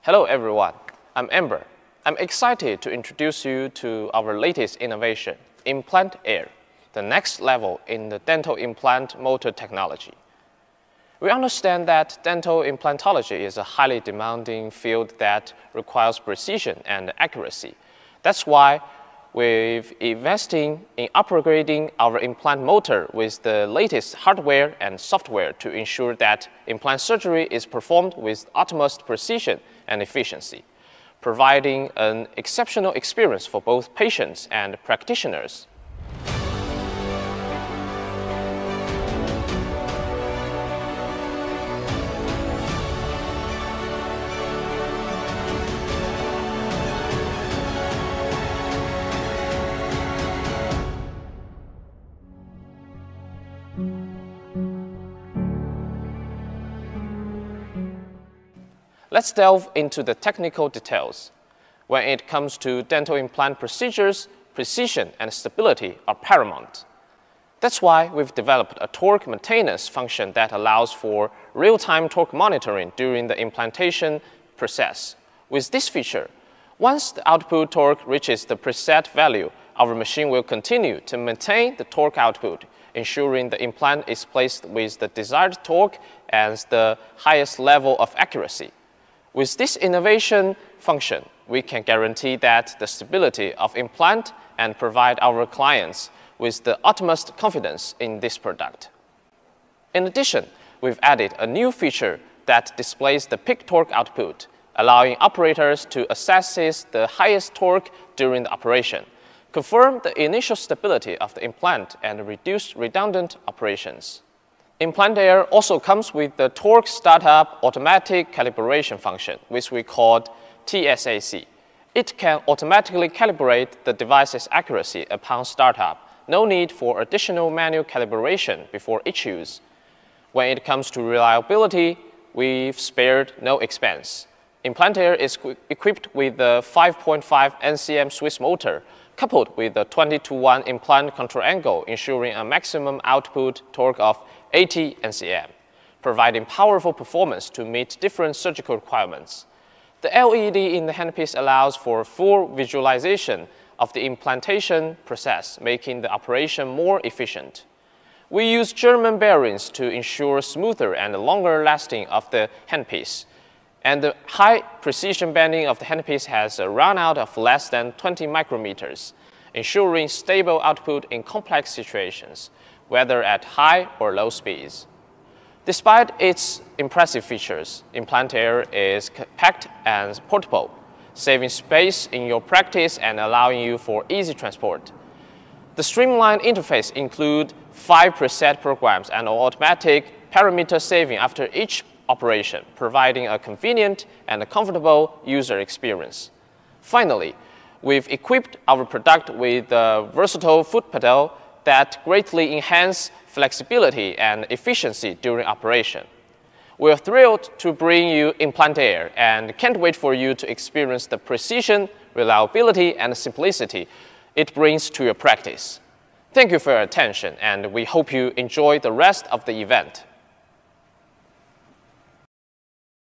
Hello everyone, I'm Amber. I'm excited to introduce you to our latest innovation, Implant Air, the next level in the dental implant motor technology. We understand that dental implantology is a highly demanding field that requires precision and accuracy. That's why we're investing in upgrading our implant motor with the latest hardware and software to ensure that implant surgery is performed with utmost precision and efficiency, providing an exceptional experience for both patients and practitioners. Let's delve into the technical details. When it comes to dental implant procedures, precision and stability are paramount. That's why we've developed a torque maintenance function that allows for real-time torque monitoring during the implantation process. With this feature, once the output torque reaches the preset value, our machine will continue to maintain the torque output, ensuring the implant is placed with the desired torque and the highest level of accuracy. With this innovation function, we can guarantee that the stability of implant and provide our clients with the utmost confidence in this product. In addition, we've added a new feature that displays the peak torque output, allowing operators to assess the highest torque during the operation, confirm the initial stability of the implant, and reduce redundant operations. Implant Air also comes with the Tork Startup Automatic Calibration function, which we call TSAC. It can automatically calibrate the device's accuracy upon startup. No need for additional manual calibration before each use. When it comes to reliability, we've spared no expense. Implant Air is equipped with the 5.5 NCM Swiss motor, coupled with the 20:1 implant control angle, ensuring a maximum output torque of 80 NCM, providing powerful performance to meet different surgical requirements. The LED in the handpiece allows for full visualization of the implantation process, making the operation more efficient. We use German bearings to ensure smoother and longer lasting of the handpiece, and the high precision bending of the handpiece has a runout of less than 20 micrometers, ensuring stable output in complex situations, whether at high or low speeds. Despite its impressive features, Implant Air is compact and portable, saving space in your practice and allowing you for easy transport. The streamlined interface includes 5 preset programs and automatic parameter saving after each operation, providing a convenient and comfortable user experience. Finally, we've equipped our product with a versatile foot pedal that greatly enhance flexibility and efficiency during operation. We're thrilled to bring you Implant Air and can't wait for you to experience the precision, reliability, and simplicity it brings to your practice. Thank you for your attention, and we hope you enjoy the rest of the event.